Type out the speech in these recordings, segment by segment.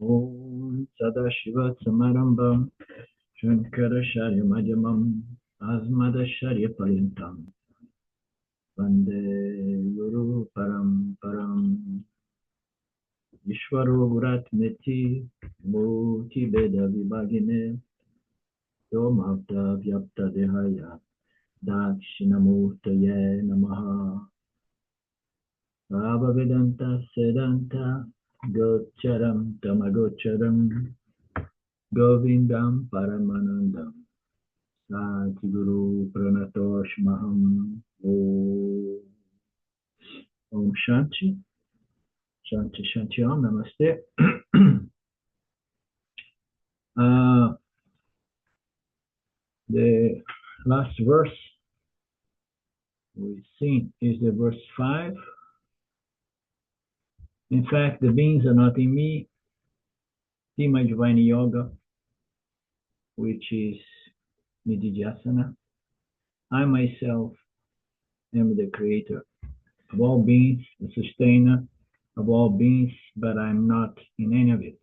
Om Sadashiva Samarambam Shankaracharya Madhyamam Asmadacharya Paryantam Vande Guru Param Ishvaro Guratmeti Murti Veda Vibhagine Yomavta Vyapta Dehaya Dakshinamurtaye Namaha Bhavavedanta Sedanta Gocharam Tamagocharam Govindam Paramanandam Guru Pranatosh Maham Om Shanti Shanti Shanti Om Namaste. The last verse we sing is the verse 5. In fact, the beings are not in me. See my divine yoga, which is Nididhyasana. I myself am the creator of all beings, the sustainer of all beings, but I'm not in any of it.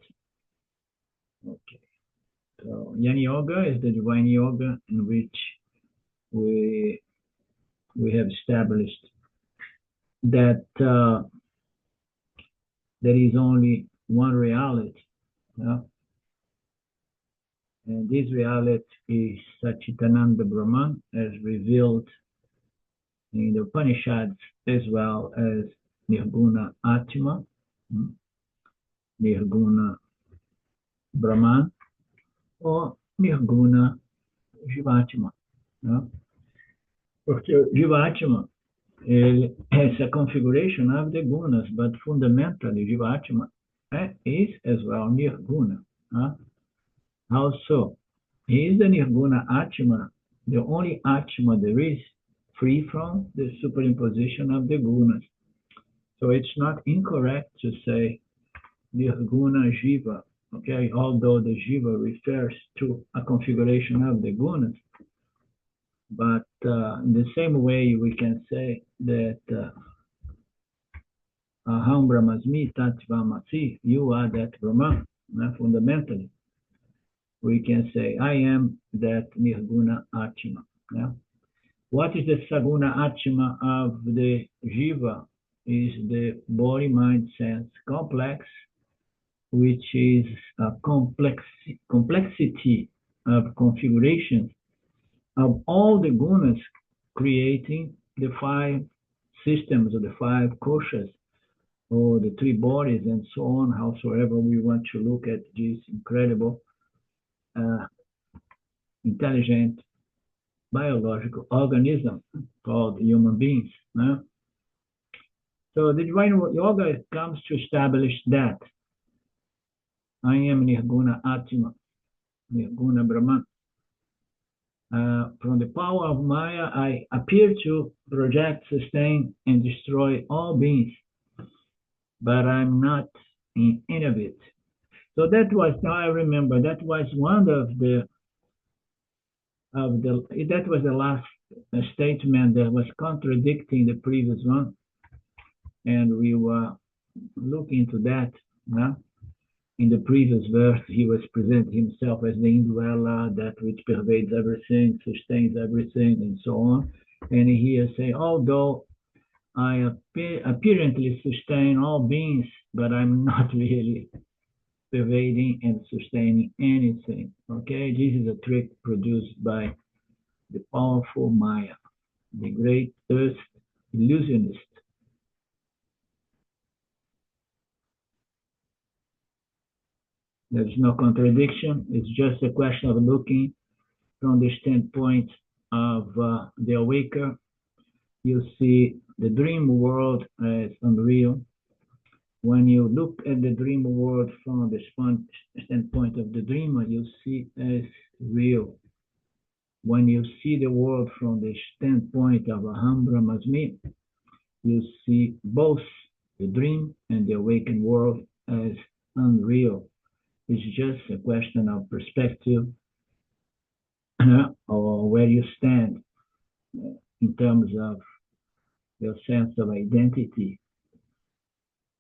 Okay. So Yana Yoga is the divine yoga in which we have established that there is only one reality, and this reality is Satchitananda Brahman, as revealed in the Upanishads, as well as Nirguna Atma, Nirguna Brahman, or Nirguna Jivatma. Porque o Jivatma is a configuration of the gunas, but fundamentally Jivatma is as well Nirguna. How so? Is the Nirguna Atma the only Atma there is, free from the superimposition of the gunas? So it's not incorrect to say Nirguna Jiva, okay, although the Jiva refers to a configuration of the gunas, but in the same way we can say that Aham Brahmasmi Tattvamasi, you are that Brahman, fundamentally. We can say, I am that Nirguna Atma. Yeah? What is the Saguna Atma of the Jiva? Is the body, mind, sense complex, which is a complexity of configurations of all the gunas, creating the 5 systems or the 5 koshas, or the 3 bodies, and so on, howsoever we want to look at this incredible intelligent biological organism called human beings. So the divine yoga comes to establish that I am Nirguna Atma, Nirguna Brahman. From the power of Maya, I appear to project, sustain, and destroy all beings, but I'm not in any of it. So that was, now I remember, that was one of the that was the last statement that was contradicting the previous one, and we were looking into that. In the previous verse, he was presenting himself as the indweller, that which pervades everything, sustains everything, and so on. And here say, although I apparently sustain all beings, but I'm not really pervading and sustaining anything. Okay, this is a trick produced by the powerful Maya, the great earth illusionist. There's no contradiction. It's just a question of looking from the standpoint of the awaker. You see the dream world as unreal. When you look at the dream world from the standpoint of the dreamer, you see as real. When you see the world from the standpoint of Aham Brahmasmi, you see both the dream and the awakened world as unreal. It's just a question of perspective or where you stand in terms of your sense of identity.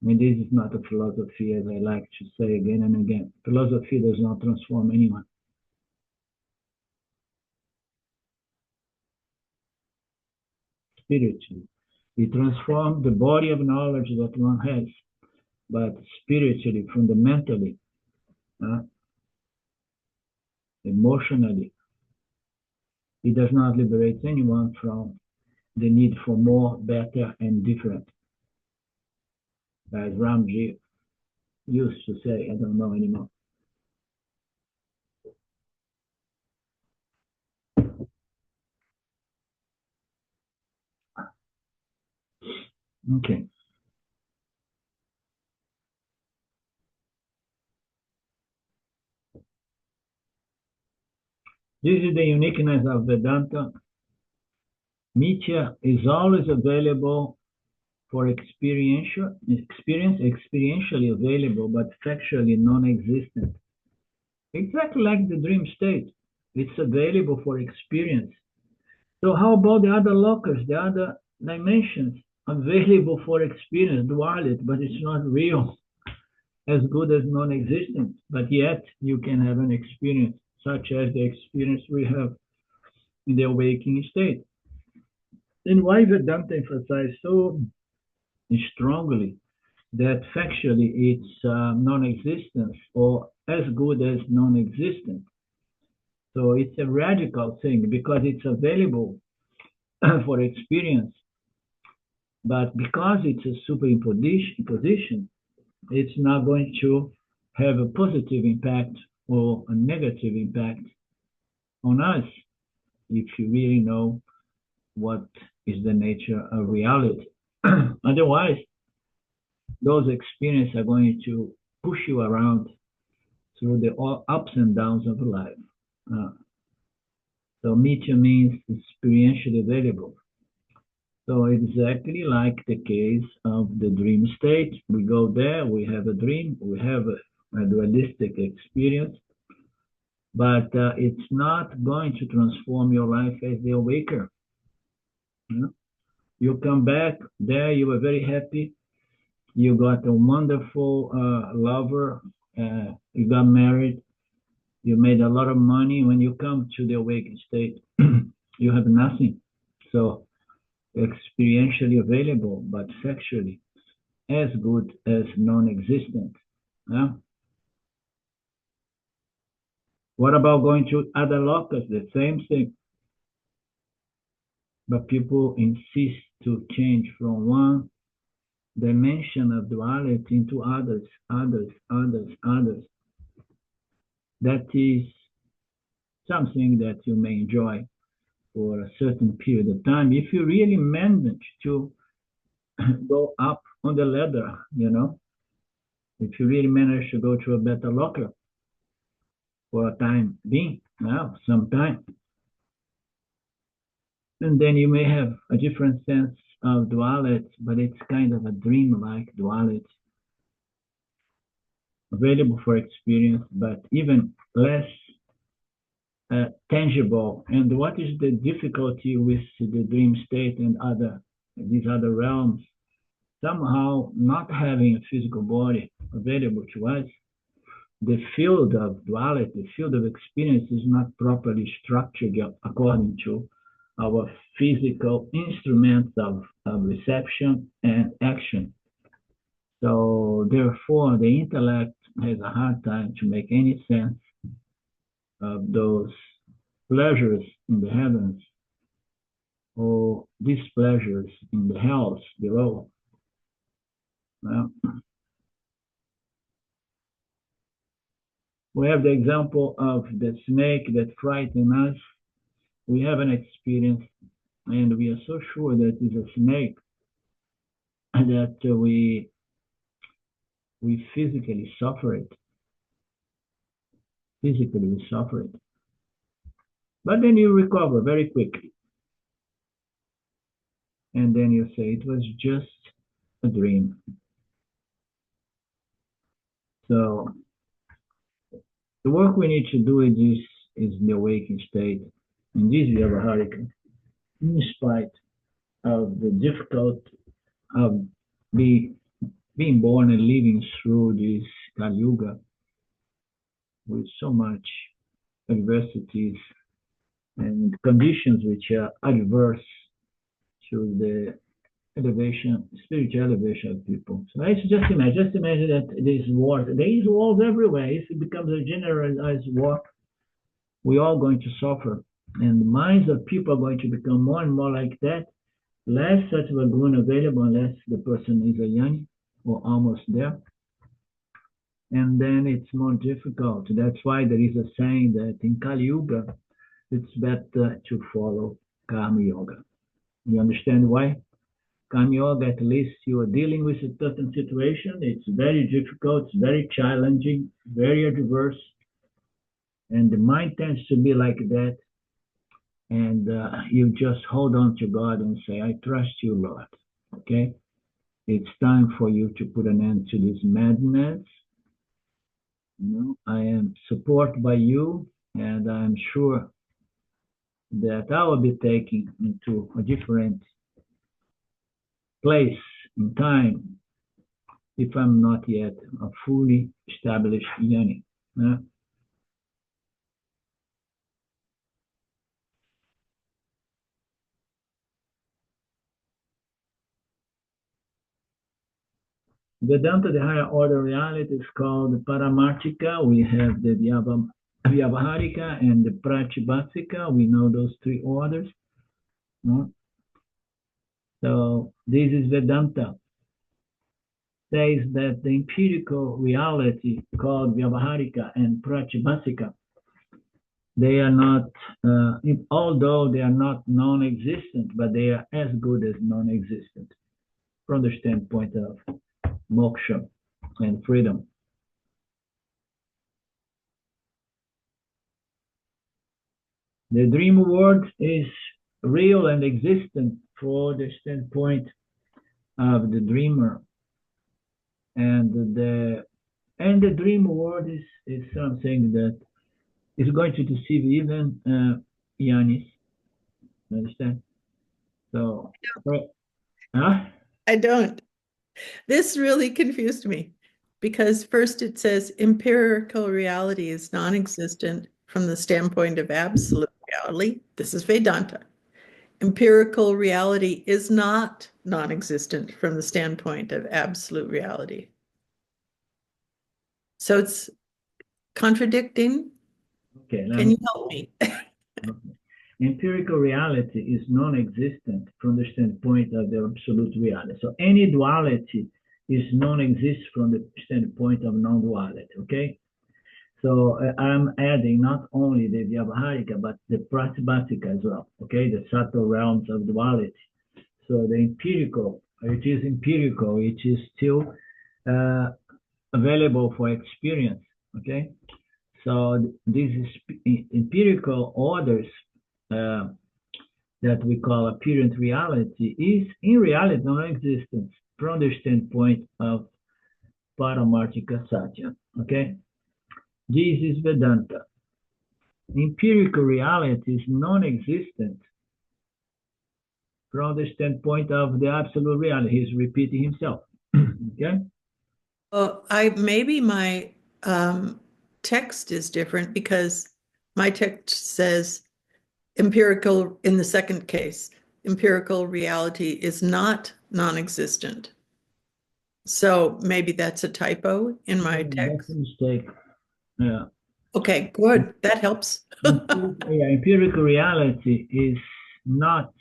And this is not a philosophy, as I like to say again and again. Philosophy does not transform anyone. Spiritually, it transforms the body of knowledge that one has, but spiritually, fundamentally, uh, emotionally, it does not liberate anyone from the need for more, better, and different. As Ramji used to say, I don't know anymore. Okay. This is the uniqueness of Vedanta. Mithya is always available for experientially available, but factually non-existent. Exactly like the dream state. It's available for experience. So how about the other lockers, the other dimensions available for experience, duality, but it's not real, as good as non-existent, but yet you can have an experience, such as the experience we have in the awakening state. Then why Vedanta emphasizes so strongly that factually it's non-existence or as good as non-existent. So it's a radical thing because it's available for experience, but because it's a superimposition, it's not going to have a positive impact or a negative impact on us if you really know what is the nature of reality. Otherwise, those experiences are going to push you around through the ups and downs of life. Uh, so Mithya means experientially available. So exactly like the case of the dream state, we go there, we have a dream, we have a dualistic experience, but it's not going to transform your life as the awaker. You know? You come back there, you were very happy, you got a wonderful lover, you got married, you made a lot of money. When you come to the awakened state, you have nothing. So experientially available, but factually as good as non-existent. Yeah? What about going to other locusts? The same thing. But people insist to change from one dimension of duality into others, others, others, others. That is something that you may enjoy for a certain period of time if you really manage to go up on the ladder, if you really manage to go to a better locker for a time being, now, some time. And then you may have a different sense of duality, but it's kind of a dream-like duality, available for experience, but even less tangible. And what is the difficulty with the dream state and these other realms? Somehow not having a physical body available to us, the field of duality, the field of experience is not properly structured according to our physical instruments of reception and action. So therefore, the intellect has a hard time to make any sense of those pleasures in the heavens or displeasures in the hells below. Well, we have the example of the snake that frightened us. We have an experience and we are so sure that it's a snake that we physically suffer it. Physically we suffer it. But then you recover very quickly. And then you say it was just a dream. So the work we need to do is the awakened state. In this Vyavaharika, in spite of the difficult of the being born and living through this Kali Yuga with so much adversities and conditions which are adverse to the elevation, spiritual elevation of people. So I just imagine that there is wars everywhere. If it becomes a generalized war, we're all going to suffer. And the minds of people are going to become more and more like that. Less such a guna available unless the person is a yani or almost there. And then it's more difficult. That's why there is a saying that in Kali Yuga, it's better to follow Karma Yoga. You understand why? Karma Yoga, at least you are dealing with a certain situation. It's very difficult, it's very challenging, very adverse. And the mind tends to be like that. And you just hold on to God and say, I trust you, Lord. Okay? It's time for you to put an end to this madness. I am supported by you, and I'm sure that I will be taken into a different place in time if I'm not yet a fully established yani. Vedanta, the higher order reality, is called Paramarchika. We have the Vyavaharika and the Pratibhasika. We know those three orders. So this is Vedanta. Says that the empirical reality called Vyavaharika and Pratibhasika, they are not, although they are not non-existent, but they are as good as non-existent from the standpoint of moksha and freedom. The dream world is real and existent for the standpoint of the dreamer, and the dream world is something that is going to deceive even yanis. You understand? So, I don't. This really confused me because first it says empirical reality is non-existent from the standpoint of absolute reality. This is Vedanta. Empirical reality is not non-existent from the standpoint of absolute reality. So it's contradicting. Okay, Can you help me? Okay. Empirical reality is non-existent from the standpoint of the absolute reality. So any duality is non-existent from the standpoint of non-duality, okay? So I'm adding not only the Vyavaharika, but the Pratibhasika as well, okay? The subtle realms of duality. So the empirical, it is still available for experience, okay? So these empirical orders that we call apparent reality is in reality non-existent from the standpoint of Paramarthika Satya, okay? This is Vedanta. Empirical reality is non-existent from the standpoint of the absolute reality. He's repeating himself, okay? Well, maybe my text is different because my text says empirical, in the second case, empirical reality is not non-existent. So maybe that's a typo in my text. That's a mistake. Yeah. Okay, good. That helps. Empirical reality is not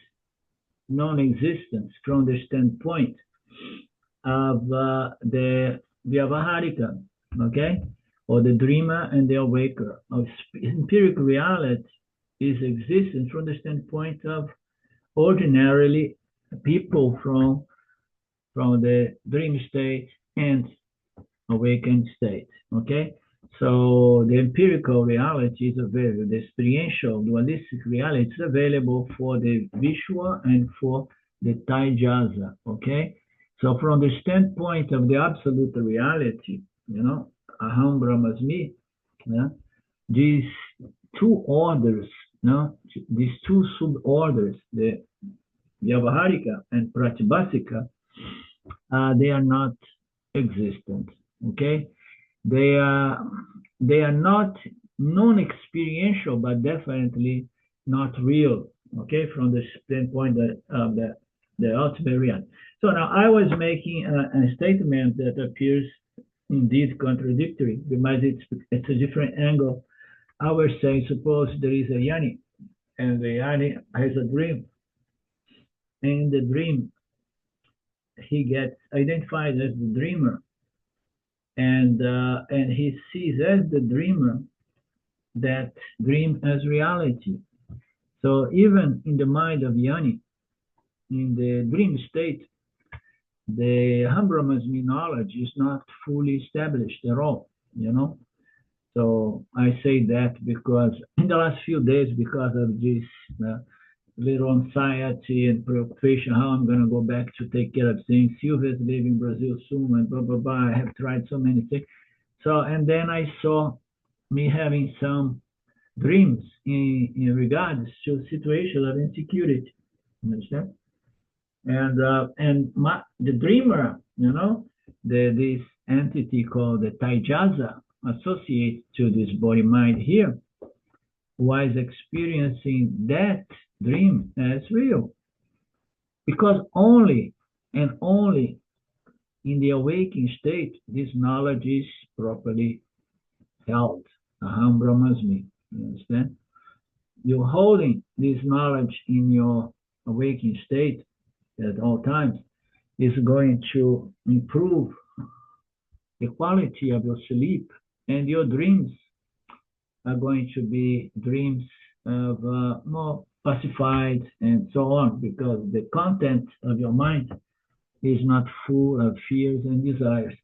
non-existent from the standpoint of the Vyavaharika, okay? Or the dreamer and the awaker. Of empirical reality is existence from the standpoint of ordinarily people from the dream state and awakened state, okay? So the empirical reality is available, the experiential dualistic reality is available for the Vishwa and for the Taijasa, okay? So from the standpoint of the absolute reality, Aham Brahmasmi, these two orders, these two sub-orders, the Vyavaharika and Pratibhasika, they are not existent. Okay, they are not non-experiential, but definitely not real. Okay, from the standpoint of the ultimate reality. So now I was making a statement that appears indeed contradictory, because it's a different angle. I was saying, suppose there is a Yanni, and the Yanni has a dream. In the dream, he gets identified as the dreamer, and he sees as the dreamer that dream as reality. So even in the mind of Yanni, in the dream state, the Hambramasmi knowledge is not fully established at all, you know. So I say that because in the last few days, because of this little anxiety and preoccupation, how I'm going to go back to take care of things. Silvia's leaving Brazil soon, and blah, blah, blah. I have tried so many things. So, and then I saw me having some dreams in regards to situations of insecurity. You understand? The dreamer, you know, this entity called the Taijaza associated to this body mind here was experiencing that dream as real, because only and only in the awakened state this knowledge is properly held. Aham Brahmasmi. You understand? You're holding this knowledge in your awakened state at all times is going to improve the quality of your sleep, and your dreams are going to be dreams of more pacified and so on, because the content of your mind is not full of fears and desires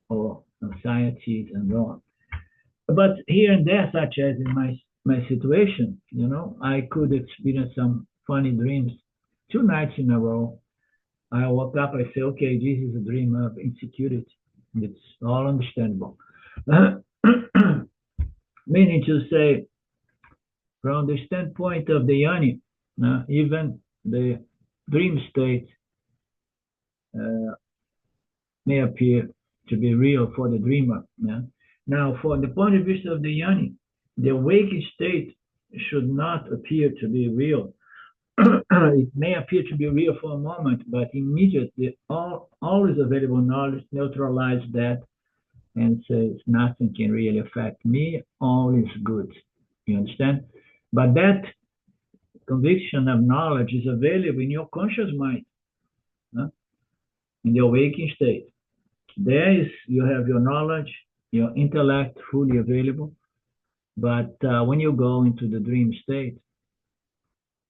or anxieties and so on. But here and there, such as in my situation, you know, I could experience some funny dreams 2 nights in a row. I woke up, I say, okay, this is a dream of insecurity. It's all understandable. Meaning to say, from the standpoint of the Yanni, even the dream state may appear to be real for the dreamer. Now, from the point of view of the Yanni, the awakened state should not appear to be real. It may appear to be real for a moment, but immediately all is available knowledge neutralize that and says nothing can really affect me, all is good. You understand? But that conviction of knowledge is available in your conscious mind, in the awakened state. There is, you have your knowledge, your intellect fully available, but when you go into the dream state,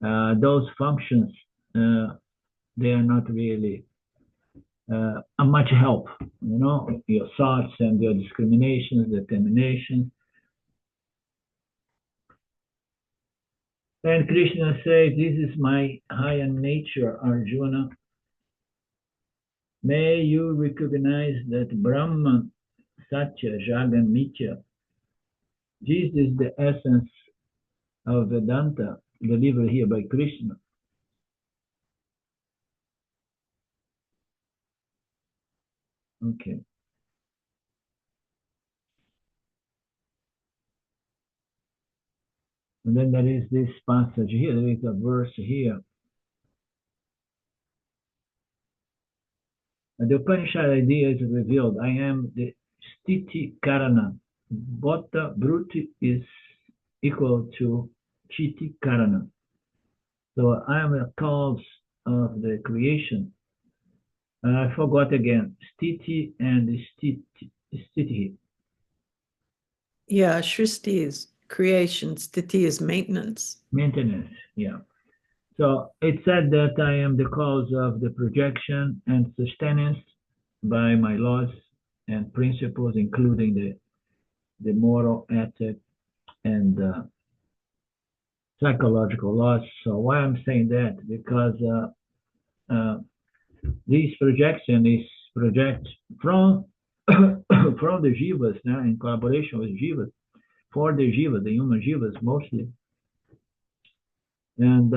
those functions, they are not really much help, you know, your thoughts and your discriminations, determinations. And Krishna says, this is my higher nature, Arjuna. May you recognize that Brahman, Satya, Jagan, Mithya, this is the essence of Vedanta delivered here by Krishna. Okay. And then there is this passage here, there is a verse here. And the Upanishad idea is revealed. I am the Sthiti Karana. Bhata Bruti is equal to Chiti Karana. So I am a cause of the creation. I forgot again, Sthiti and Sthiti. Yeah, Shristi is creation, Sthiti is maintenance. Maintenance, yeah. So it said that I am the cause of the projection and sustenance by my laws and principles, including the moral, ethic, and psychological laws. So why I'm saying that? Because this projection is project from from the jivas, in collaboration with jivas, for the jivas, the human jivas mostly, and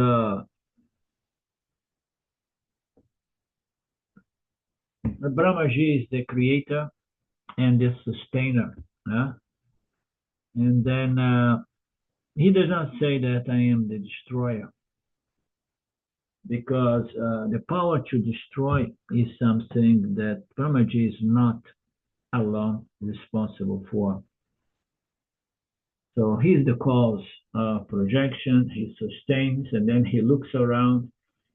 Brahmaji is the creator and the sustainer. And then he does not say that I am the destroyer, because the power to destroy is something that Brahmaji is not alone responsible for. So he's the cause of projection, he sustains, and then he looks around,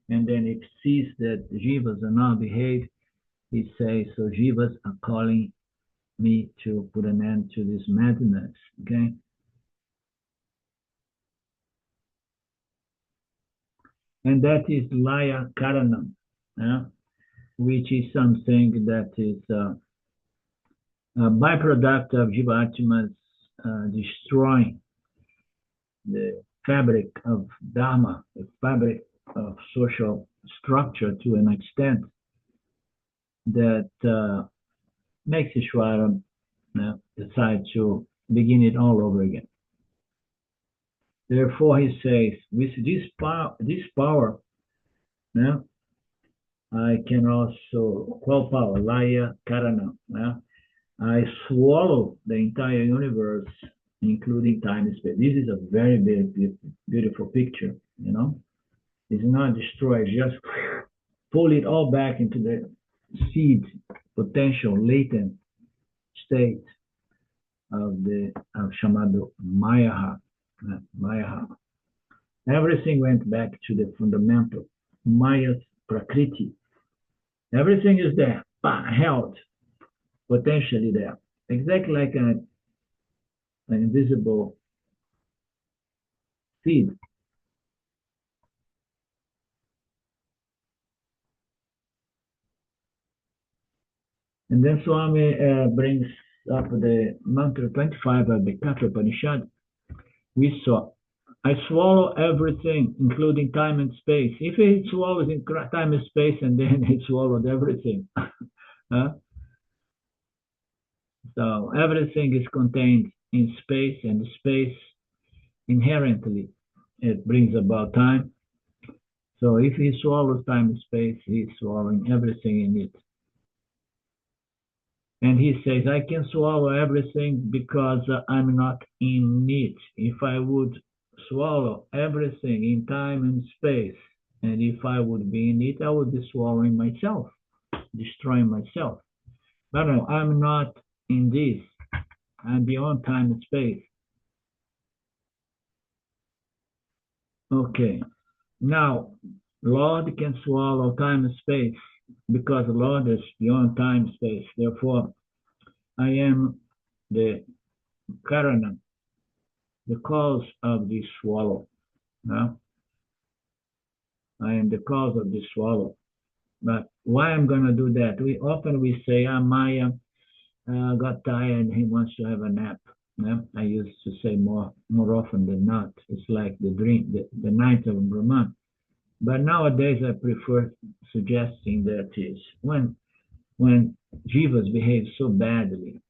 and then he sees that jivas are not behave. He says, so jivas are calling me to put an end to this madness, okay? And that is Laya Karanam, which is something that is a byproduct of Jivatma's destroying the fabric of Dharma, the fabric of social structure to an extent that makes Ishvara decide to begin it all over again. Therefore, he says, with this power, I can also, qual power, Laya Karana, I swallow the entire universe, including time and space. This is a very, very beautiful picture, It's not destroy, just pull it all back into the seed, potential, latent state of chamado Mayaha. Everything went back to the fundamental Maya's Prakriti. Everything is there, held, potentially there, exactly like an invisible seed. And then Swami brings up the mantra 25 of the Katra Upanishad. We saw, I swallow everything, including time and space. If it swallows in time and space, and then it swallowed everything. So everything is contained in space, and space inherently, it brings about time. So if he swallows time and space, he's swallowing everything in it. And he says, I can swallow everything because I'm not in it. If I would swallow everything in time and space, and if I would be in it, I would be swallowing myself, destroying myself. But no, I'm not in this. I'm beyond time and space. Okay. Now, Lord can swallow time and space because the Lord is beyond time and space. Therefore, I am the Karana, the cause of this swallow. I am the cause of this swallow. But why I'm going to do that? We often say, Maya got tired and he wants to have a nap. I used to say more often than not. It's like the dream, the night of Brahman. But nowadays I prefer suggesting that is when jivas behave so badly,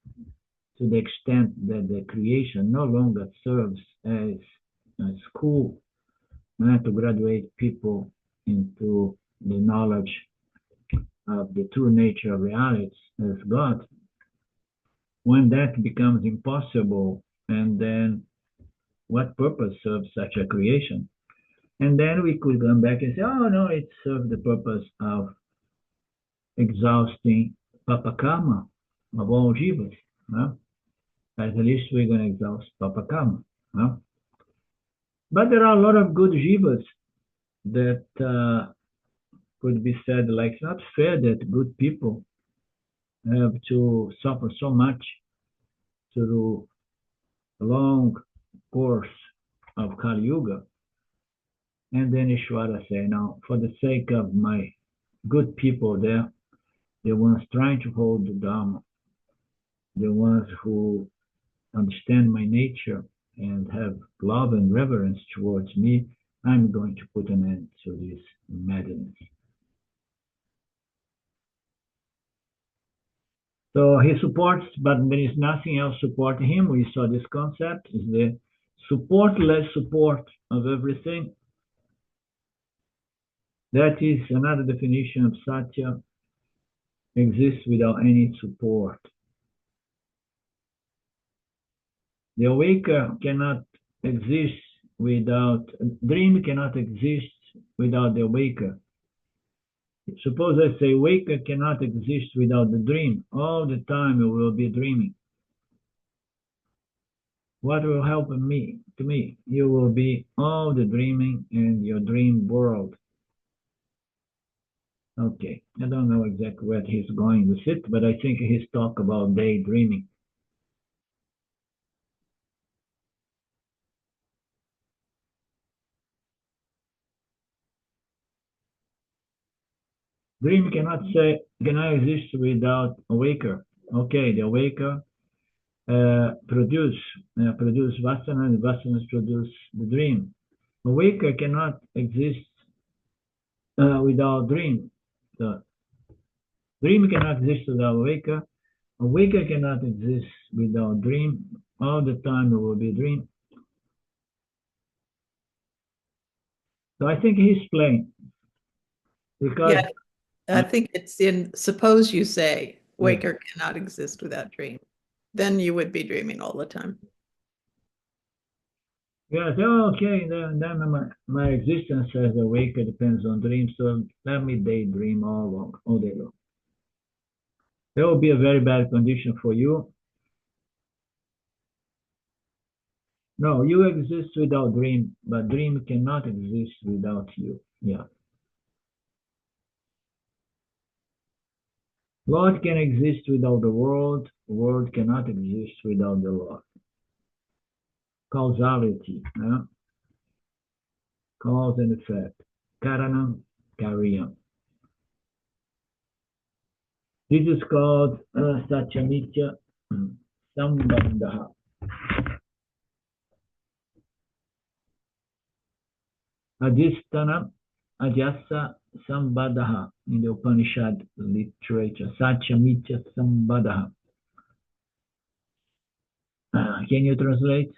to the extent that the creation no longer serves as a school to graduate people into the knowledge of the true nature of reality as God, when that becomes impossible, and then what purpose serves such a creation? And then we could come back and say, oh no, it serves the purpose of exhausting papakarma of all jivas. At least we're going to exhaust papakarma. But there are a lot of good jivas that could be said, like, it's not fair that good people have to suffer so much through a long course of Kali Yuga. And then Ishvara say, now, for the sake of my good people there, the ones trying to hold the Dharma, the ones who understand my nature and have love and reverence towards me, I'm going to put an end to this madness. So he supports, but there is nothing else supporting him. We saw this concept is the supportless support of everything. That is another definition of Satya. exists without any support. The awaker cannot exist without, dream cannot exist without the awaker. Suppose I say waker cannot exist without the dream. All the time you will be dreaming. What will help me? To me, you will be all the dreaming in your dream world. Okay, I don't know exactly where he's going with it, but I think he's talk about daydreaming. Dream cannot exist without awaker. Okay, the awaker produce vasana, and vasanas produce the dream. Awaker cannot exist without dream. So dream cannot exist without awaker. Awaker cannot exist without dream. All the time it will be dream. So I think he's playing because Yeah, I think it's in, suppose you say Yeah. waker cannot exist without dream. Then you would be dreaming all the time. yeah, so okay, then my existence as awaker depends on dreams. So let me daydream all day long. That will be a very bad condition for you. No, you exist without dream, but dream cannot exist without you. Yeah. Lord can exist without the world cannot exist without the Lord. Causality, cause and effect. Karanam, karyam. This is called Satyamithya Sambandha. Adhisthana Ajasa Sambadaha in the Upanishad literature. Satyamithya Sambadaha. Can you translate?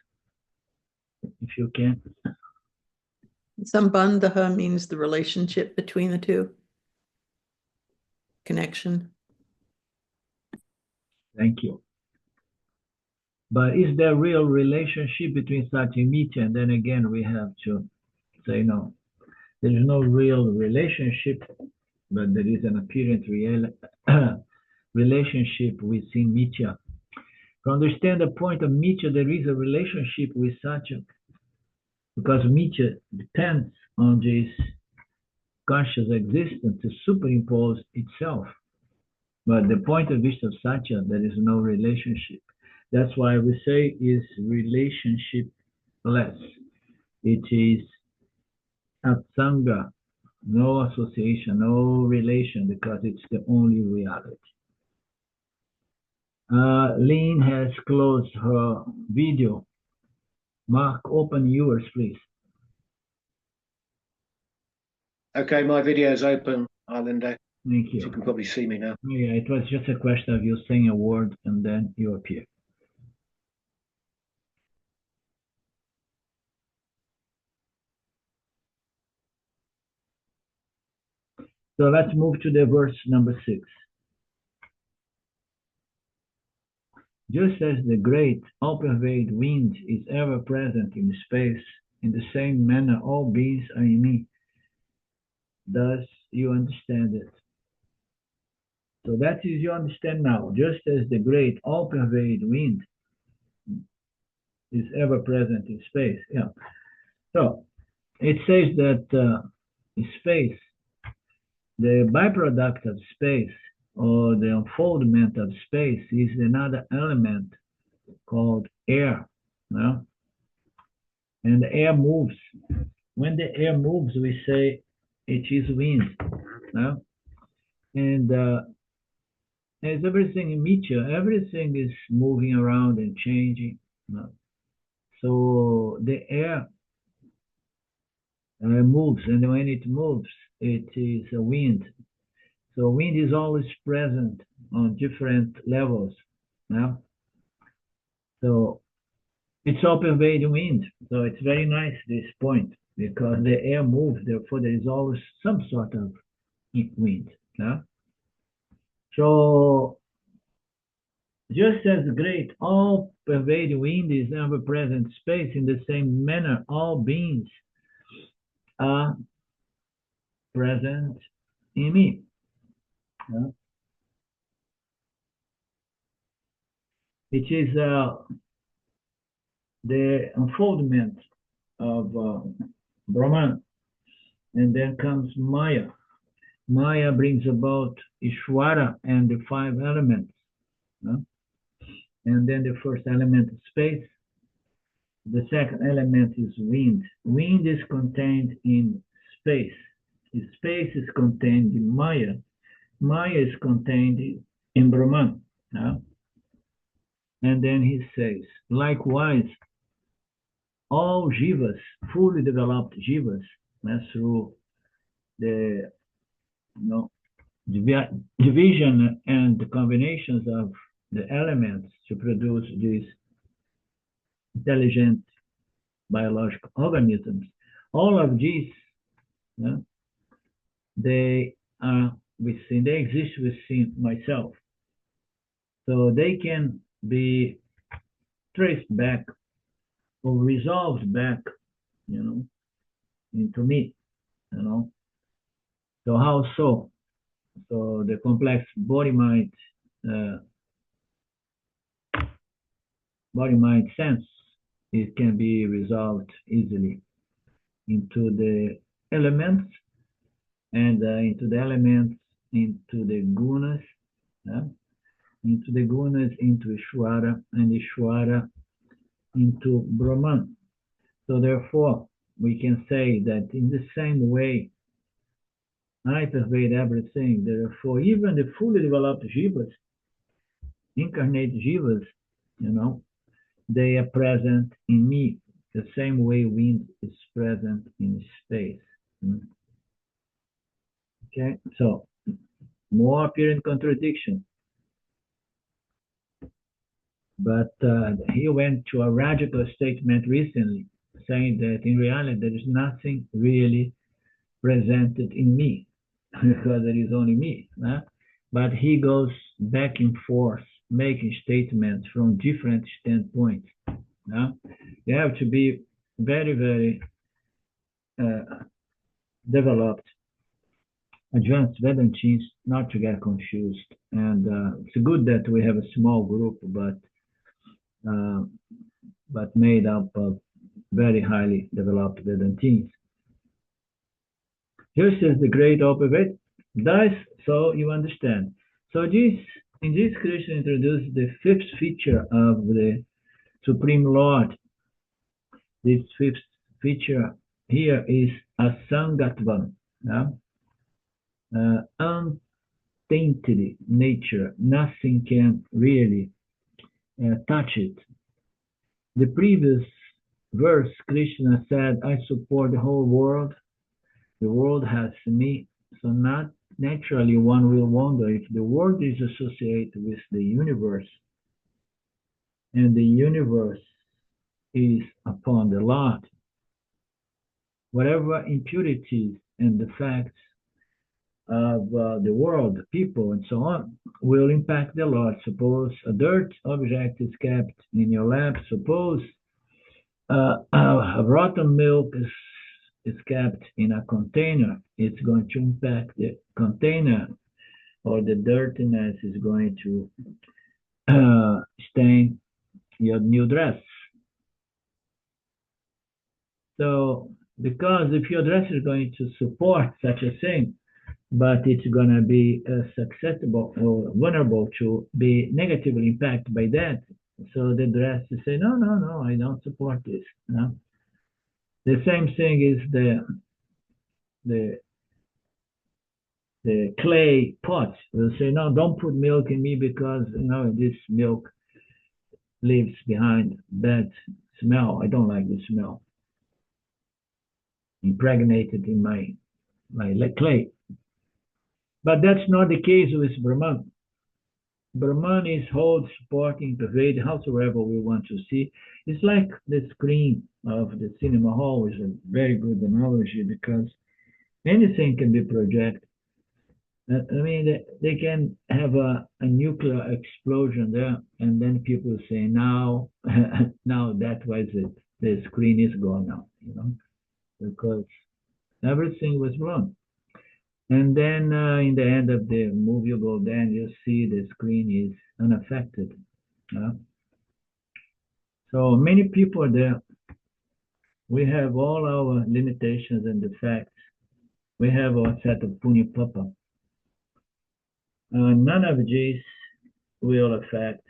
If you can. Sambandha means the relationship between the two. Connection. Thank you. But is there real relationship between Satyamithya? And then again, we have to say no. There is no real relationship, but there is an apparent real relationship within Mithya. To understand the point of Mithya, there is a relationship with Satya, because Mithya depends on this conscious existence to superimpose itself. But the point of view of Satya, there is no relationship. That's why we say is relationship-less. It is atsanga, no association, no relation, because it's the only reality. Lynn has closed her video. Mark, open yours, please. Okay, my video is open, Islander. Thank you. You can probably see me now. Yeah, it was just a question of you saying a word and then you appear. So let's move to the verse number 6. Just as the great all-pervading wind is ever present in space, in the same manner all beings are in me. Thus you understand it. So that is you understand now. Just as the great all-pervading wind is ever present in space. Yeah. So it says that space, the byproduct of space, or the unfoldment of space, is another element called air. No? And the air moves. When the air moves, we say it is wind. No? And as everything in Mithya, everything is moving around and changing. No? So the air moves, and when it moves, it is a wind. So wind is always present on different levels. Now, so it's all-pervading wind. So it's very nice, this point, because the air moves, therefore there is always some sort of wind. Now? So just as great, all-pervading wind is ever-present space, in the same manner, all beings are present in me. Yeah. It is the unfoldment of Brahman, and then comes Maya. Maya brings about Ishvara and the five elements. Yeah. And then the first element is space. The second element is wind. Wind is contained in space. Space is contained in Maya. Maya is contained in Brahman. Yeah? And then he says, likewise, all jivas, fully developed jivas, through the division and the combinations of the elements to produce these intelligent biological organisms. All of these, they are within, they exist within myself. So they can be traced back or resolved back, into me, So how so? So the complex body-mind sense, it can be resolved easily into the elements, and into the elements, into the gunas, into the gunas, into Ishvara, and Ishvara into Brahman. So therefore, we can say that in the same way, I pervade everything. Therefore, even the fully developed jivas, incarnate jivas, they are present in me, the same way wind is present in space. Okay, so more apparent contradiction. But he went to a radical statement recently, saying that in reality there is nothing really presented in me, because there is only me. But he goes back and forth, making statements from different standpoints. You have to be very, very developed, advanced Vedantins, not to get confused. And it's good that we have a small group, but made up of very highly developed Vedantins. Just as the great all-pervading, thus, so you understand. So in this, Krishna introduced the fifth feature of the Supreme Lord. This fifth feature here is asangatvam, untainted nature. Nothing can really touch it. The previous verse, Krishna said, I support the whole world. The world has me. So not naturally one will wonder if the world is associated with the universe, and the universe is upon the Lord. Whatever impurities and defects of the world, people, and so on, will impact the Lord. Suppose a dirt object is kept in your lab. Suppose a rotten milk is kept in a container. It's going to impact the container, or the dirtiness is going to stain your new dress. So, because if your dress is going to support such a thing, but it's going to be susceptible or vulnerable to be negatively impacted by that, so the dress will say, no, I don't support this. No? The same thing is the clay pot. Will say, no, don't put milk in me because this milk leaves behind bad smell. I don't like the smell impregnated in my clay. But that's not the case with Brahman. Brahman is hold, supporting, pervade, howsoever we want to see. It's like the screen of the cinema hall is a very good analogy, because anything can be projected. I mean, they can have a nuclear explosion there, and then people say, now, now that was it. The screen is gone now, because everything was wrong. And then in the end of the movie, you go there and you see the screen is unaffected. Uh, so many people there, we have all our limitations and defects. We have our set of punipapa. None of these will affect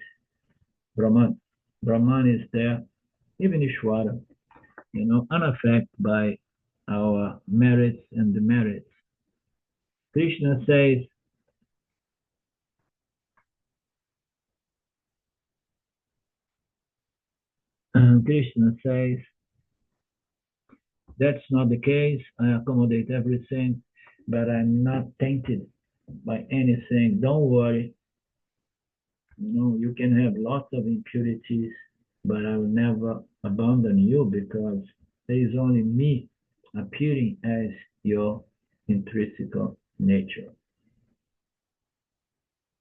Brahman. Brahman is there, even Ishwara, unaffected by our merits and demerits. Krishna says, Krishna says, that's not the case. I accommodate everything, but I'm not tainted by anything. Don't worry. You can have lots of impurities, but I will never abandon you because there is only me appearing as your intrinsic nature.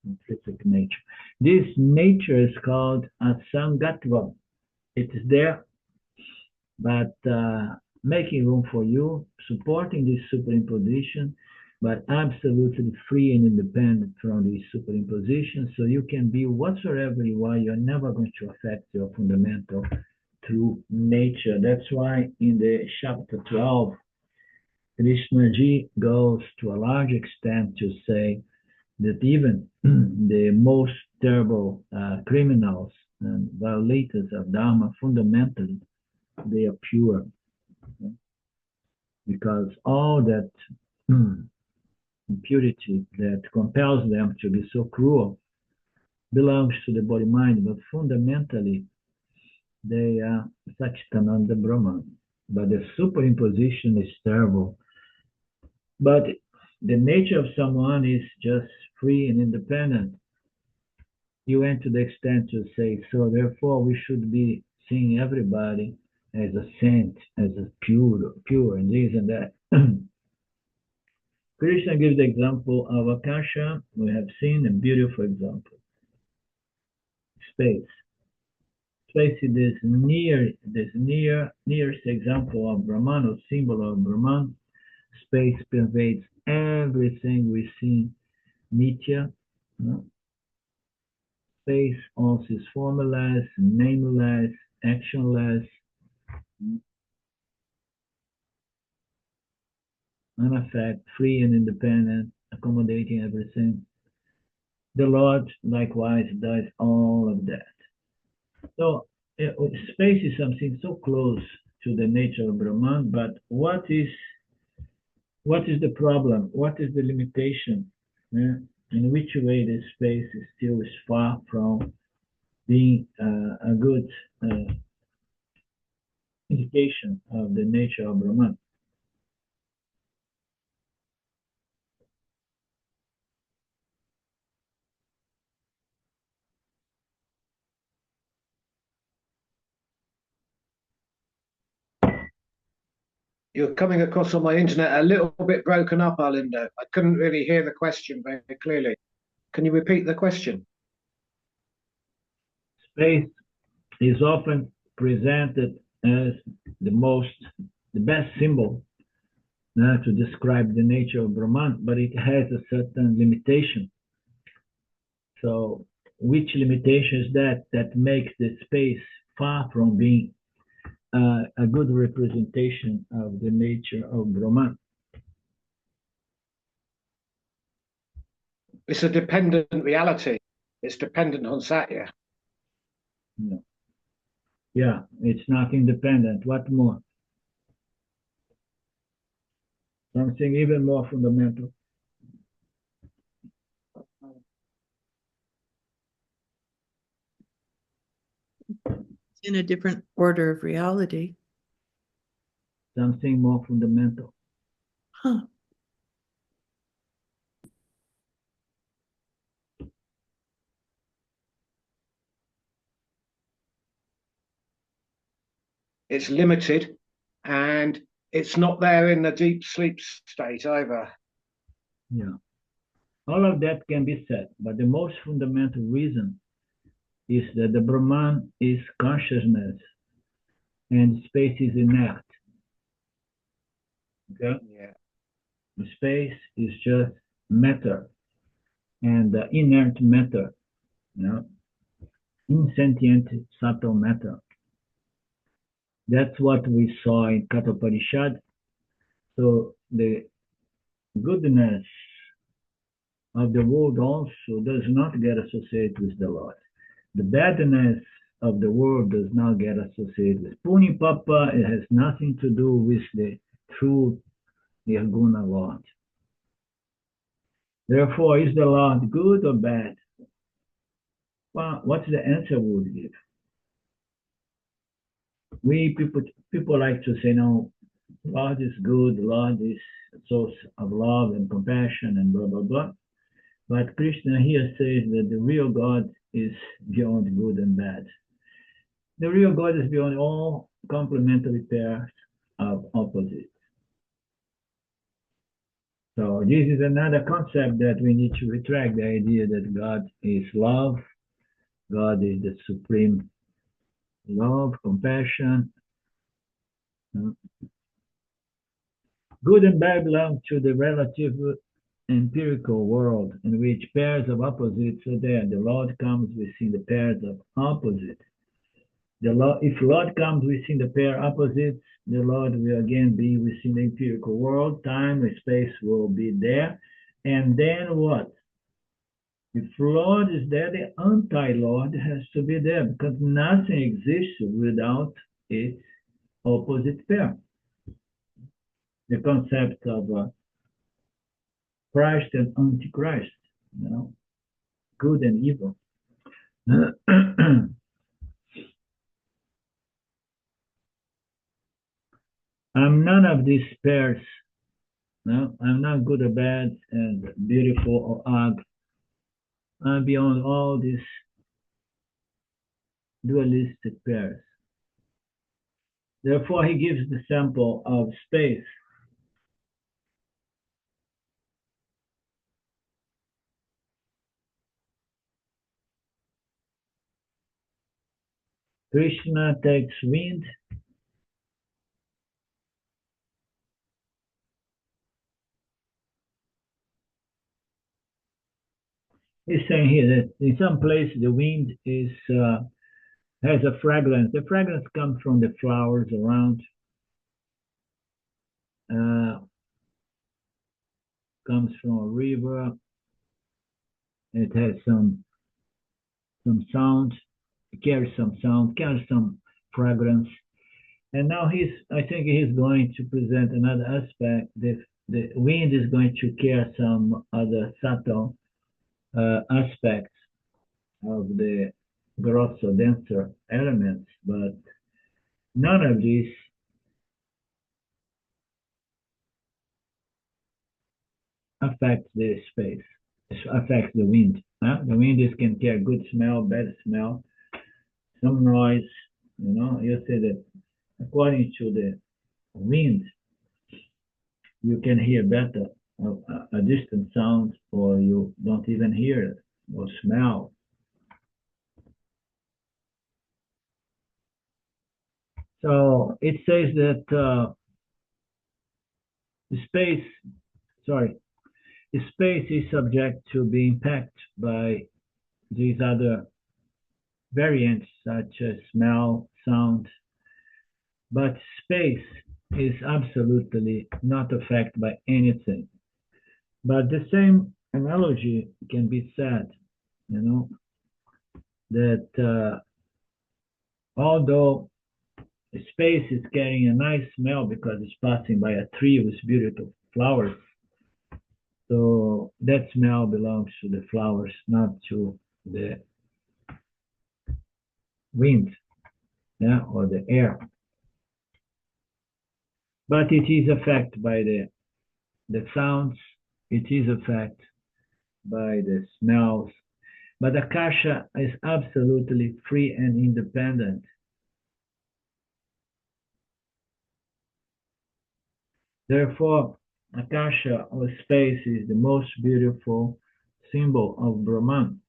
Intrinsic nature. This nature is called asangatva. It is there, but making room for you, supporting this superimposition, but absolutely free and independent from this superimposition, so you can be whatsoever you are. You're never going to affect your fundamental true nature. That's why in the chapter 12, Krishnaji goes to a large extent to say that even the most terrible criminals and violators of Dharma, fundamentally, they are pure. Because all that impurity that compels them to be so cruel belongs to the body mind, but fundamentally they are Satchitananda Brahman. But the superimposition is terrible. But the nature of someone is just free and independent. You went to the extent to say, so therefore we should be seeing everybody as a saint, as a pure, and this and that. Krishna gives the example of Akasha. We have seen a beautiful example. Space. Space is this nearest example of Brahman, or symbol of Brahman. Space pervades everything we see Nitya. Space also is formless, nameless, actionless, unaffected, free and independent, accommodating everything. The Lord likewise does all of that. So space is something so close to the nature of Brahman, but what is the problem? What is the limitation? In which way the space is still far from being a good indication of the nature of Brahman? You're coming across on my internet a little bit broken up, Arlindo. I couldn't really hear the question very clearly. Can you repeat the question? Space is often presented as the best symbol to describe the nature of Brahman, but it has a certain limitation. So which limitation is that makes the space far from being a good representation of the nature of Brahman? It's a dependent reality. It's dependent on Satya. Yeah, it's not independent. What more? Something even more fundamental. In a different order of reality. Something more fundamental. Huh. It's limited, and it's not there in the deep sleep state either. Yeah. All of that can be said, but the most fundamental reason is that the Brahman is consciousness and space is inert. Okay? Yeah. The space is just matter and inert matter, you know, insentient subtle matter. That's what we saw in Kathopadishad. So the goodness of the world also does not get associated with the Lord. The badness of the world does not get associated with Puni Papa. It has nothing to do with the true Nirguna Lord. Therefore, is the Lord good or bad? Well, what's the answer we would give? We people like to say, no, Lord is good, Lord is a source of love and compassion and blah, blah, blah. But Krishna here says that the real God is beyond good and bad. The real God is beyond all complementary pairs of opposites. So this is another concept that we need to retract, the idea that God is love, God is the supreme love, compassion. Good and bad belong to the relative empirical world in which pairs of opposites are there. The Lord comes within the pairs of opposites. If Lord comes within the pair opposites, the Lord will again be within the empirical world. Time and space will be there. And then what? If Lord is there, the anti-Lord has to be there because nothing exists without its opposite pair. The concept of Christ and Antichrist, you know, good and evil. I'm none of these pairs. No, I'm not good or bad and beautiful or ugly. I'm beyond all these dualistic pairs. Therefore, he gives the sample of space. Krishna takes wind. He's saying here that in some place the wind is has a fragrance. The fragrance comes from the flowers around. Comes from a river. It has some sound. It carries some sound. Carries some fragrance. And now I think he's going to present another aspect. The wind is going to carry some other subtle aspects of the grosser, denser elements, but none of these affect the space, affects the wind. The wind can carry good smell, bad smell, some noise. You say that according to the wind, you can hear better a distant sound, or you don't even hear it or smell. So it says that space is subject to being impacted by these other variants such as smell, sound, but space is absolutely not affected by anything. But the same analogy can be said, that although space is carrying a nice smell because it's passing by a tree with beautiful flowers, so that smell belongs to the flowers, not to the wind, or the air. But it is affected by the sounds, it is affected by the smells. But Akasha is absolutely free and independent. Therefore, Akasha, or space, is the most beautiful symbol of Brahman.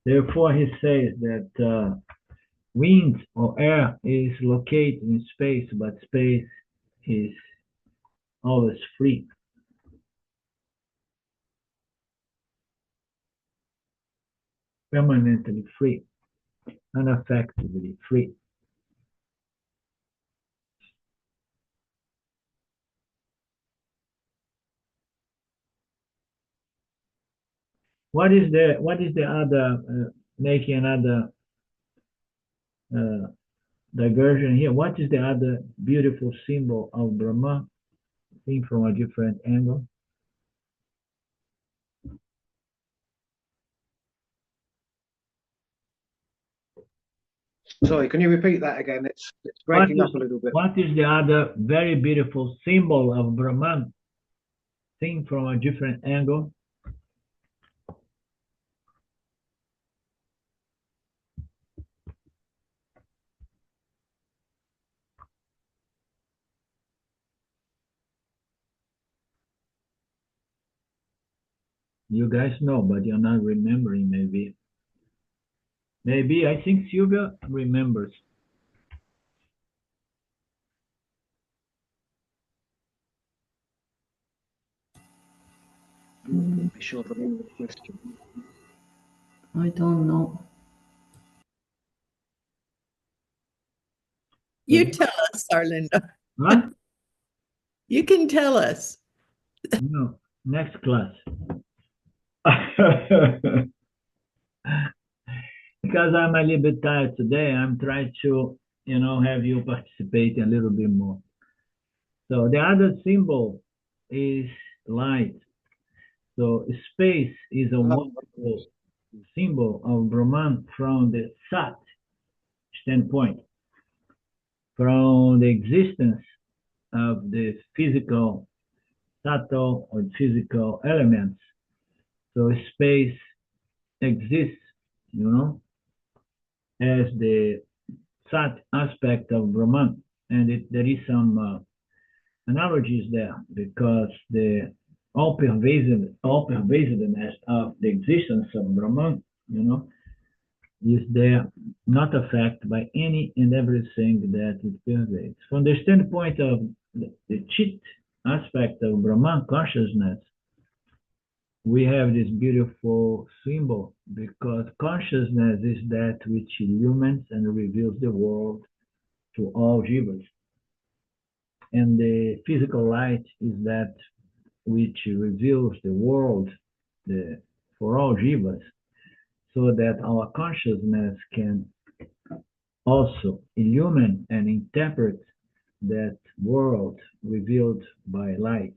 Therefore, he says that wind or air is located in space, but space is always free. Permanently free, unaffectedly free. What is the other, making another diversion here? What is the other beautiful symbol of Brahma, seen from a different angle? Sorry, can you repeat that again? It's breaking up a little bit. What is the other very beautiful symbol of Brahman, seen from a different angle? You guys know, but you're not remembering, maybe. Maybe, I think Sylvia remembers. I'm not sure of the question. I don't know. You tell us, Arlinda. Huh? You can tell us. No, next class. Because I'm a little bit tired today, I'm trying to, have you participate a little bit more. So the other symbol is light. So space is a wonderful symbol of Brahman from the Sat standpoint, from the existence of the physical, subtle or physical elements. So space exists, as the Sat aspect of Brahman. And there is some analogies there, because the all-pervasiveness of the existence of Brahman, is there, not affected by any and everything that it pervades. From the standpoint of the Chit aspect of Brahman consciousness, we have this beautiful symbol, because consciousness is that which illumines and reveals the world to all jivas. And the physical light is that which reveals the world for all jivas, so that our consciousness can also illumine and interpret that world revealed by light.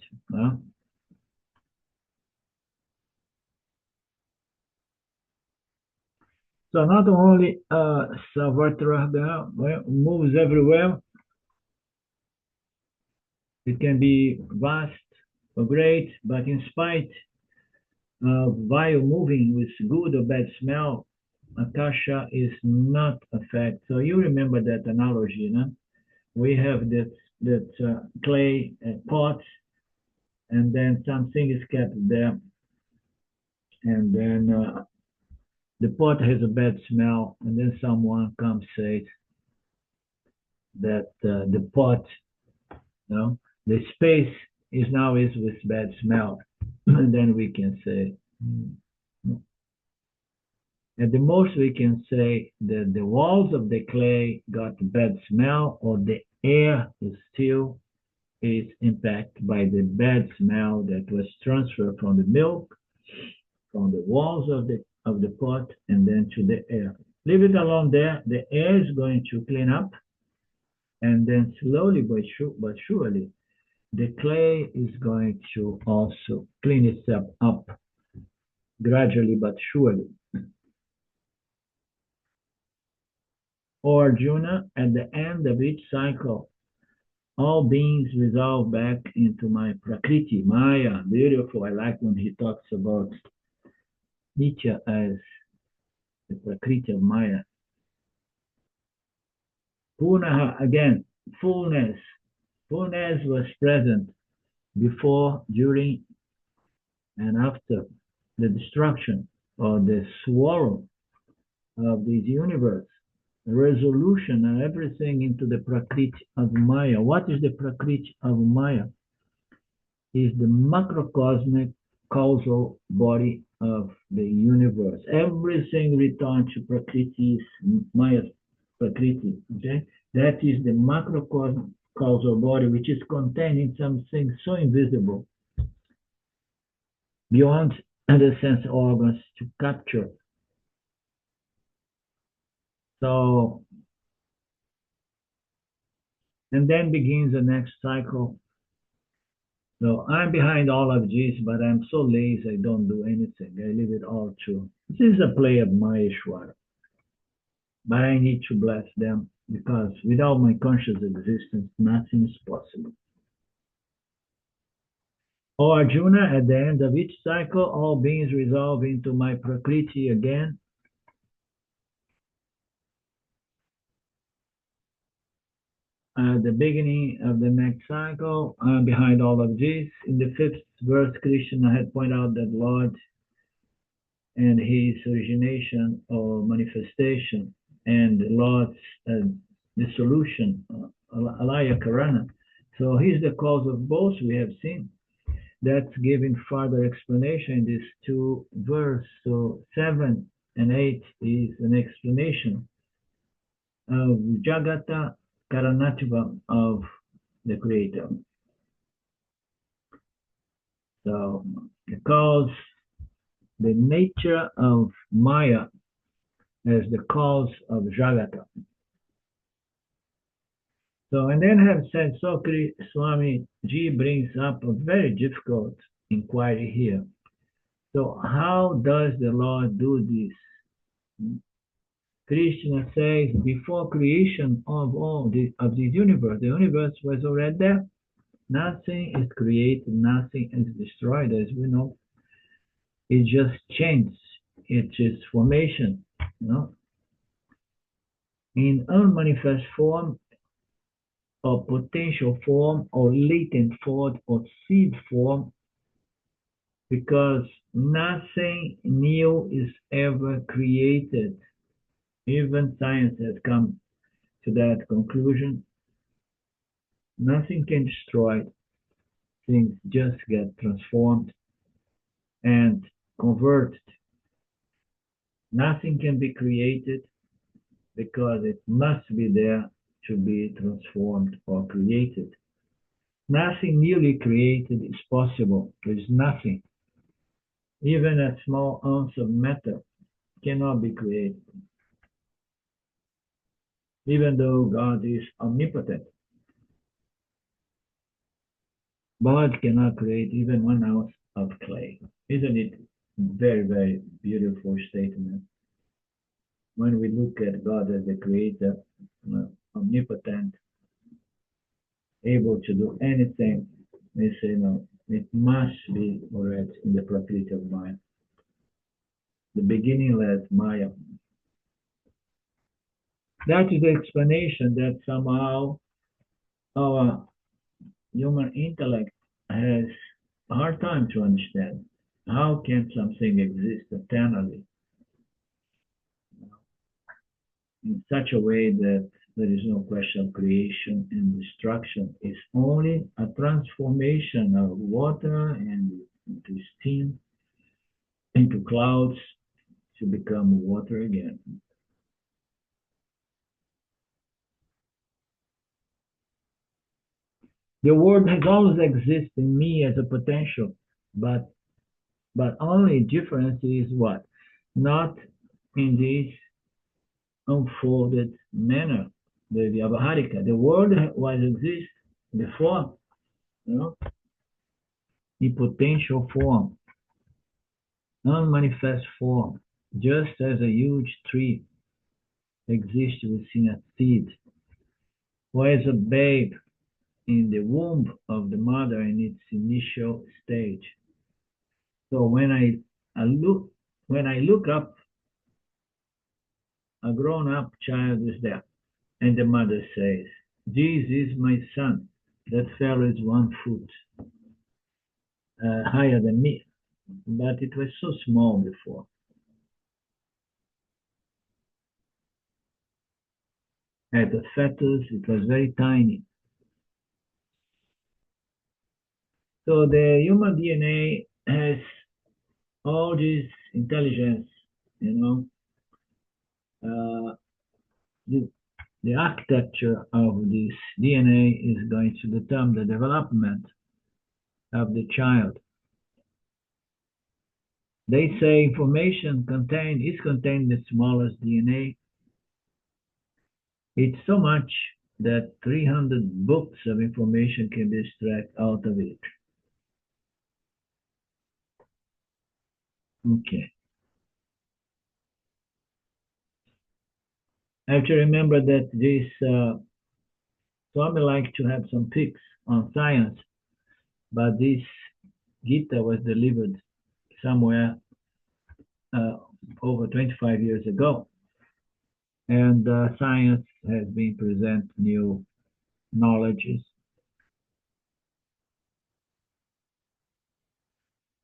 So not only Savartrahda moves everywhere, it can be vast or great, but in spite of while moving with good or bad smell, Akasha is not affected. So you remember that analogy, no? We have that clay pot, and then something is kept there, and then the pot has a bad smell, and then someone comes says that the pot, the space is now with bad smell, and then we can say, no. At the most, we can say that the walls of the clay got bad smell, or the air is still is impacted by the bad smell that was transferred from the milk, from the walls of the pot, and then to the air. Leave it alone there. The air is going to clean up, and then slowly but surely, the clay is going to also clean itself up, gradually but surely. Or Arjuna, at the end of each cycle, all beings resolve back into my Prakriti, Maya. Beautiful. I like when he talks about Nitya as the Prakriti of Maya. Punaha, again, fullness, Fullness was present before, during, and after the destruction or the swallow of this universe. Resolution of everything into the Prakriti of Maya. What is the Prakriti of Maya? Is the macrocosmic causal body of the universe. Everything returns to Prakriti is Maya's Prakriti. Okay? That is the macrocosmic causal body, which is contained in something so invisible beyond the sense organs to capture. So, and then begins the next cycle. So I'm behind all of this, but I'm so lazy I don't do anything. I leave it all to. This is a play of Maheshwara. But I need to bless them because without my conscious existence, nothing is possible. O Arjuna, at the end of each cycle, all beings resolve into my Prakriti again. At the beginning of the next cycle, behind all of this, in the 5th verse, Krishna had pointed out that Lord and his origination or manifestation and Lord's dissolution, Alaya Karana. So he's the cause of both, we have seen. That's giving further explanation in these 2 verses. So 7 and 8 is an explanation of Jagata Karanatva of the Creator. So, because the nature of Maya as the cause of Jagata. So, and then have said, so Swami Ji brings up a very difficult inquiry here. So, how does the Lord do this? Krishna says, before creation of this universe, the universe was already there. Nothing is created, nothing is destroyed, as we know. It just changes. It is formation, you know. In unmanifest form, or potential form, or latent form, or seed form, because nothing new is ever created. Even science has come to that conclusion. Nothing can destroy. Things just get transformed and converted. Nothing can be created because it must be there to be transformed or created. Nothing newly created is possible. There is nothing. Even a small ounce of matter cannot be created. Even though God is omnipotent, God cannot create even 1 ounce of clay. Isn't it very, very beautiful statement? When we look at God as the creator, omnipotent, able to do anything, we say, no, it must be already in the Prakriti of Maya. The beginningless Maya. That is the explanation that somehow our human intellect has a hard time to understand. How can something exist eternally in such a way that there is no question of creation and destruction? It's only a transformation of water and into steam, into clouds to become water again. The world has always existed in me as a potential, but only difference is what? Not in this unfolded manner, the Vyavaharika. The world was exist before, in potential form, unmanifest form, just as a huge tree exists within a seed, or as a babe in the womb of the mother in its initial stage. So when I look up, a grown-up child is there, and the mother says, "This is my son." That fellow is 1 foot higher than me, but it was so small before. At the fetus, it was very tiny. So the human DNA has all this intelligence, you know. The architecture of this DNA is going to determine the development of the child. They say information is contained in the smallest DNA. It's so much that 300 books of information can be extracted out of it. Okay. I have to remember that this, so I like to have some picks on science, but this Gita was delivered somewhere over 25 years ago. And science has been present new knowledges.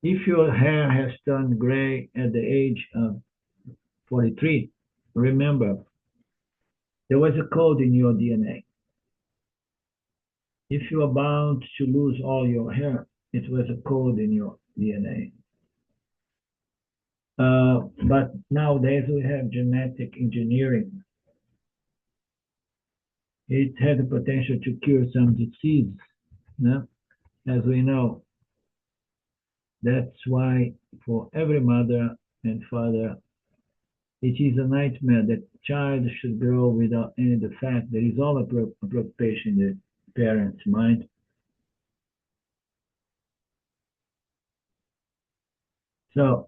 If your hair has turned gray at the age of 43, remember, there was a code in your DNA. If you are bound to lose all your hair, it was a code in your DNA. But nowadays we have genetic engineering. It had the potential to cure some disease, no? As we know. That's why for every mother and father, it is a nightmare that child should grow without any defect. There is all a preoccupation in the parent's mind. So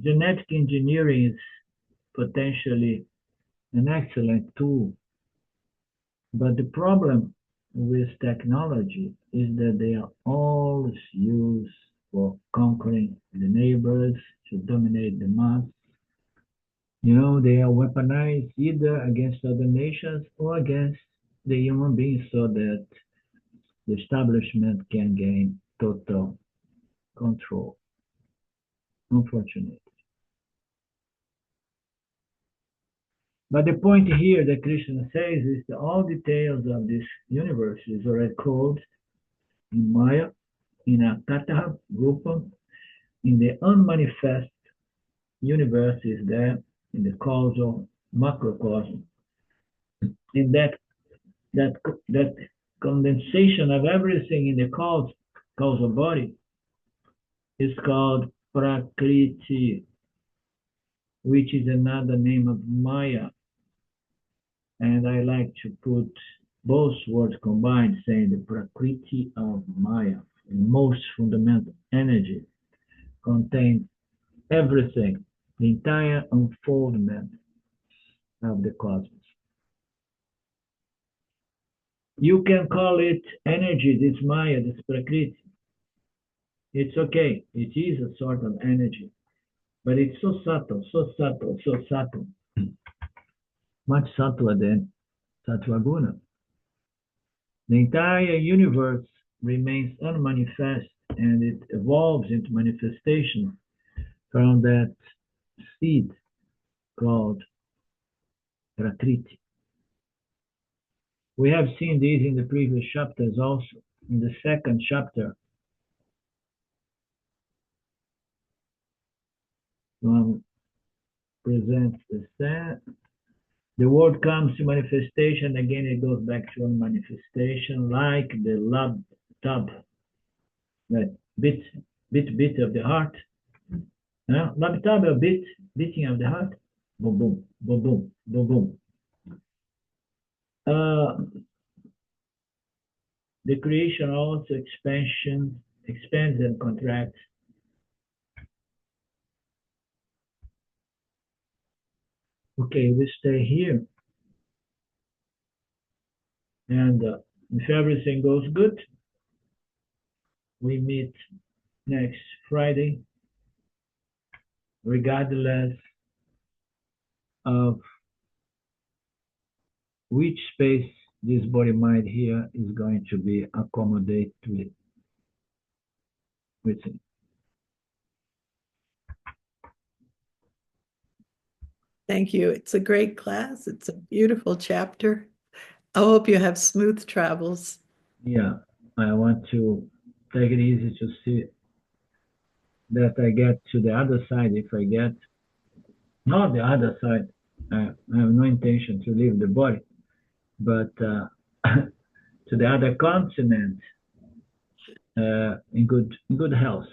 genetic engineering is potentially an excellent tool. But the problem with technology is that they are always used for conquering the neighbors, to dominate the mass. You know, they are weaponized either against other nations or against the human beings so that the establishment can gain total control. Unfortunately. But the point here that Krishna says is that all details of this universe is already called in Maya, in Akata, Rupa, in the unmanifest universe is there, in the causal macrocosm. In that condensation of everything in the causal body is called Prakriti, which is another name of Maya. And I like to put both words combined, saying the Prakriti of Maya, the most fundamental energy, contains everything, the entire unfoldment of the cosmos. You can call it energy, this Maya, this Prakriti. It's okay. It is a sort of energy, but it's so subtle, so subtle, so subtle. Much subtler than Sattva-guna. The entire universe remains unmanifest and it evolves into manifestation from that seed called Prakriti. We have seen these in the previous chapters also. In the second chapter, one presents the word comes to manifestation, again it goes back to manifestation, like the love tub, that bit of the heart. Love tub, a beating of the heart. Boom, boom, boom, boom, boom, boom. The creation also expands and contracts. Okay, we stay here. And if everything goes good, we meet next Friday, regardless of which space this body mind here is going to be accommodated with it. Thank you. It's a great class. It's a beautiful chapter. I hope you have smooth travels. Yeah, I want to take it easy to see that I get to the other side. If I get not the other side, I have no intention to leave the body, but to the other continent in good health.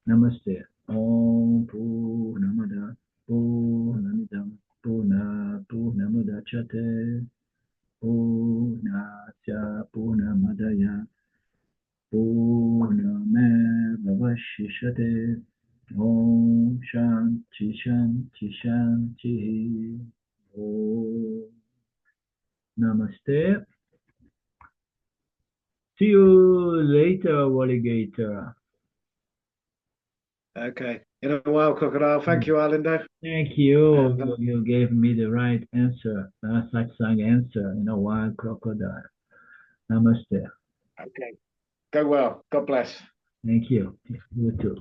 Namaste. Om Purnamada Purnamidam Purnamudachyate Purnasya Purnamadaya Purnamevavashishate Om Shanti Shanti Shanti Om Namaste. See you later, alligator. Okay. In a while, crocodile. Thank you, Arlindo. Thank you. And, You gave me the right answer, satsang answer in a while, crocodile. Namaste. okay. Go well. God bless. Thank you. You too.